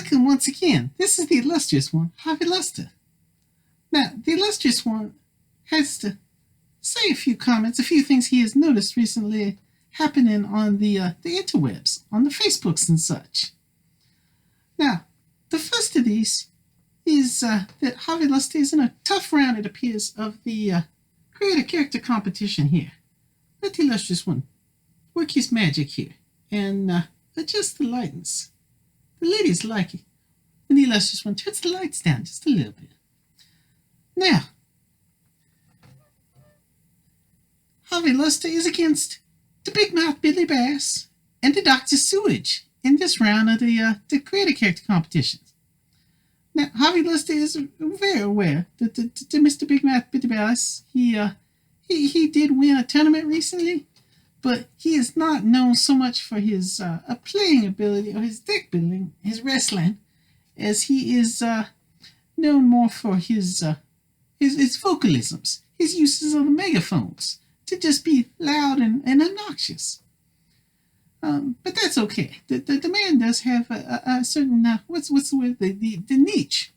Welcome once again. This is the illustrious one, Harvey Luster. Now, the illustrious one has to say a few comments, a few things he has noticed recently happening on the interwebs, on the Facebooks and such. Now, the first of these is that Harvey Luster is in a tough round, it appears, of the creator character competition here. Let the illustrious one work his magic here and adjust the lightness. The ladies like it when the illustrious one turns the lights down just a little bit. Now, Harvey Luster is against the Big Mouth Billy Bass and the Dr. Sewage in this round of the creator character competitions. Now, Harvey Luster is very aware that the Mr. Big Mouth Billy Bass, he did win a tournament recently, but he is not known so much for his playing ability or his deck building, his wrestling, as he is known more for his vocalisms, his uses of the megaphones to just be loud and obnoxious. But that's okay. The man does have a certain what's the word, the niche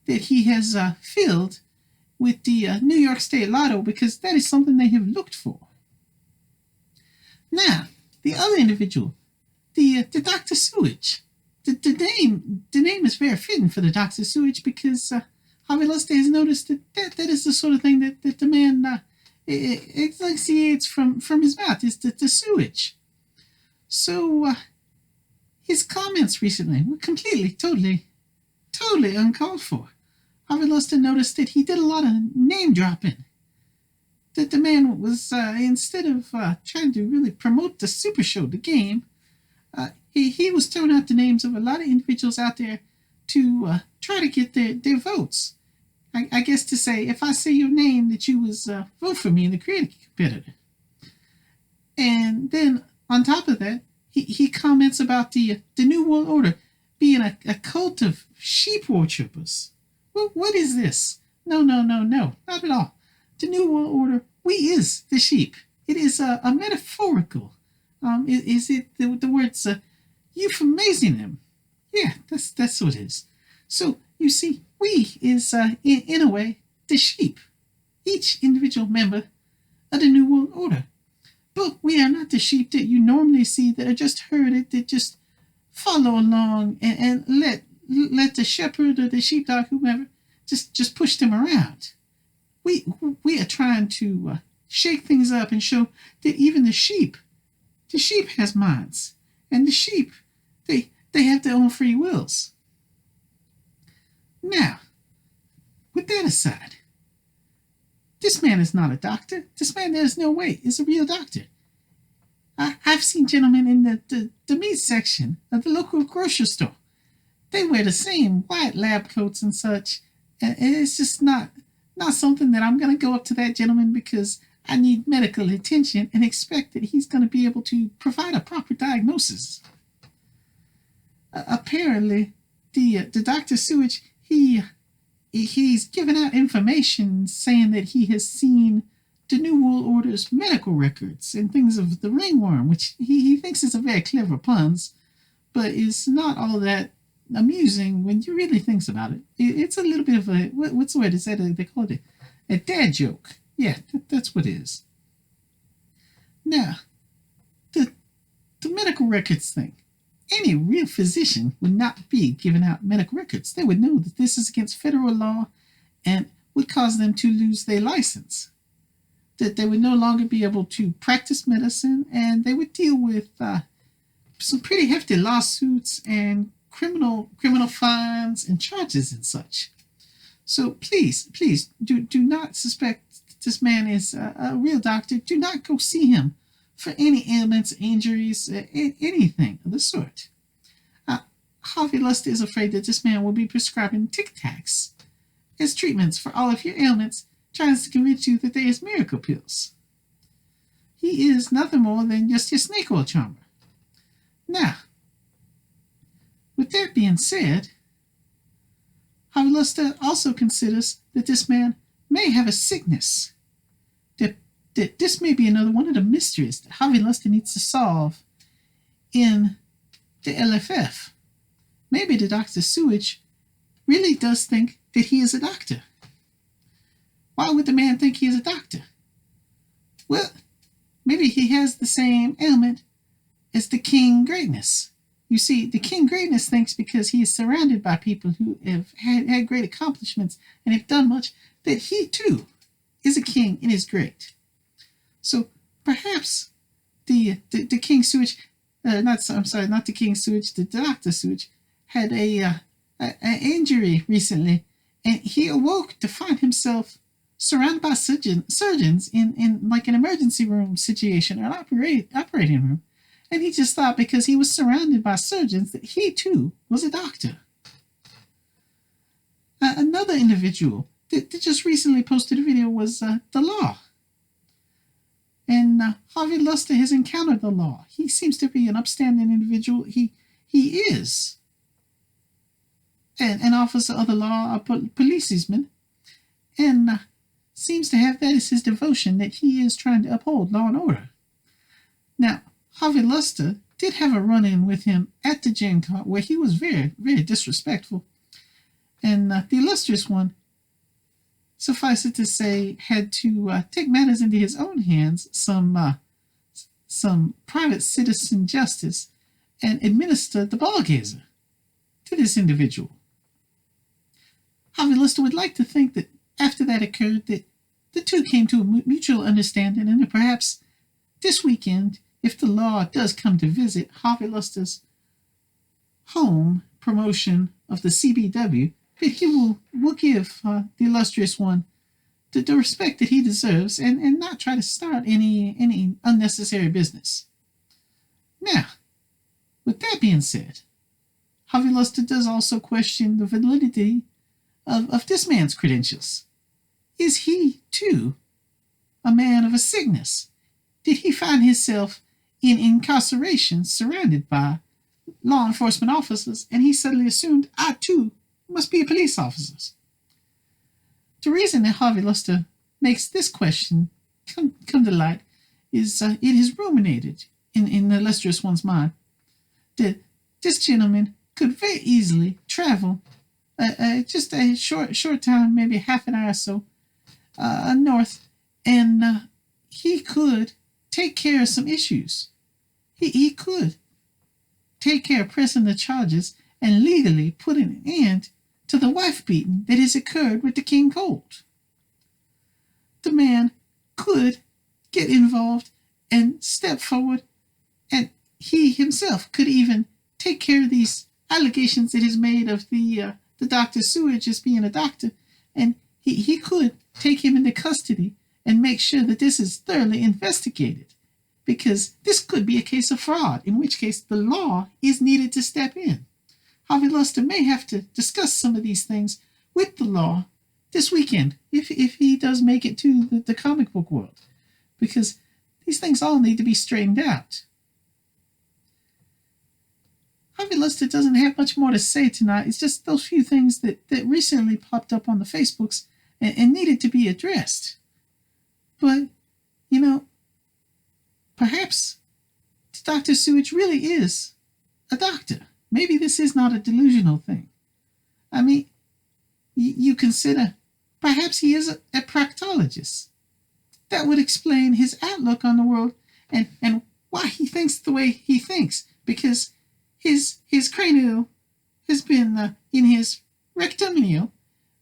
that he has filled with the New York State Lotto, because that is something they have looked for. Now, the other individual, the Dr. Sewage. The name is very fitting for the Dr. Sewage because Harvey Luster has noticed that is the sort of thing that the man exhalates from his mouth, is the sewage. So his comments recently were completely, totally uncalled for. Harvey Luster noticed that he did a lot of name dropping. That the man was, instead of trying to really promote the Super Show, the game, he was throwing out the names of a lot of individuals out there to try to get their votes. I guess to say, if I say your name, that you was vote for me in the creative competitor. And then on top of that, he comments about the New World Order being a cult of sheep worshippers. Well, what is this? No, not at all. The New World Order, we is the sheep. It is a metaphorical. Is it the words euphemising them? Yeah, that's what it is. So you see, we is in a way the sheep, each individual member of the New World Order. But we are not the sheep that you normally see that are just herded, that just follow along and let the shepherd or the sheepdog, whomever, just push them around. We are trying to shake things up and show that even the sheep has minds, and the sheep, they have their own free wills. Now, with that aside, this man is not a doctor. This man, there is no way, is a real doctor. I've seen gentlemen in the meat section of the local grocery store. They wear the same white lab coats and such, and it's just not something that I'm going to go up to that gentleman because I need medical attention and expect that he's going to be able to provide a proper diagnosis. Apparently, the Dr. Sewage, he's given out information saying that he has seen the New World Order's medical records and things of the ringworm, which he thinks is a very clever puns, but is not all that amusing when you really think about it. It's a little bit of a, what's the word? Is that they call it a dad joke? Yeah, that's what it is. Now, the medical records thing. Any real physician would not be giving out medical records. They would know that this is against federal law and would cause them to lose their license. That they would no longer be able to practice medicine, and they would deal with some pretty hefty lawsuits and criminal fines and charges and such. So please do not suspect this man is a real doctor. Do not go see him for any ailments, injuries, anything of the sort. Harvey Luster is afraid that this man will be prescribing Tic Tacs as treatments for all of your ailments, trying to convince you that there is miracle pills. He is nothing more than just your snake oil charmer. Now, with that being said, Harvey Luster also considers that this man may have a sickness, that this may be another one of the mysteries that Harvey Luster needs to solve in the LFF. maybe the Dr. Sewage really does think that he is a doctor. Why would the man think he is a doctor? Well, maybe he has the same ailment as the King Greatness. You see, the King Greatness thinks because he is surrounded by people who have had great accomplishments and have done much, that he too is a king and is great. So perhaps the King Sewage, not the King Sewage, the Dr. Sewage had an injury recently, and he awoke to find himself surrounded by surgeons in like an emergency room situation or an operating room. And he just thought because he was surrounded by surgeons that he too was a doctor. Another individual that just recently posted a video was the Law. And Harvey Luster has encountered the Law. He seems to be an upstanding individual. He is an officer of the law, a policeman, and seems to have that as his devotion, that he is trying to uphold law and order. Now, Harvey Luster did have a run-in with him at the gin cart where he was very, very disrespectful. And the illustrious one, suffice it to say, had to take matters into his own hands, some private citizen justice, and administer the ball gazer to this individual. Harvey Luster would like to think that after that occurred, that the two came to a mutual understanding, and that perhaps this weekend, if the Law does come to visit Harvey Luster's home promotion of the CBW, that he will give the illustrious one the respect that he deserves and not try to start any unnecessary business. Now, with that being said, Harvey Luster does also question the validity of this man's credentials. Is he, too, a man of a sickness? Did he find himself in incarceration surrounded by law enforcement officers, and he suddenly assumed, I, too, must be a police officer? The reason that Harvey Luster makes this question come to light is it is ruminated in the illustrious one's mind that this gentleman could very easily travel just a short time, maybe half an hour or so, north, and he could take care of some issues. He could take care of pressing the charges and legally put an end to the wife beating that has occurred with the King Colt. The man could get involved and step forward, and he himself could even take care of these allegations that is made of the Dr. Sewage as being a doctor, and he could take him into custody and make sure that this is thoroughly investigated, because this could be a case of fraud, in which case the law is needed to step in. Harvey Luster may have to discuss some of these things with the law this weekend, if he does make it to the comic book world, because these things all need to be straightened out. Harvey Luster doesn't have much more to say tonight. It's just those few things that recently popped up on the Facebooks and needed to be addressed. But, perhaps Dr. Sewage really is a doctor. Maybe this is not a delusional thing. I mean, you consider, perhaps he is a proctologist. That would explain his outlook on the world and why he thinks the way he thinks, because his cranial has been in his rectumio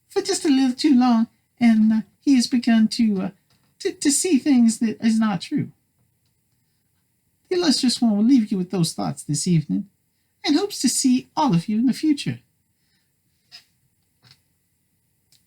for just a little too long, and he has begun to see things that is not true. The illustrious one will leave you with those thoughts this evening, and hopes to see all of you in the future.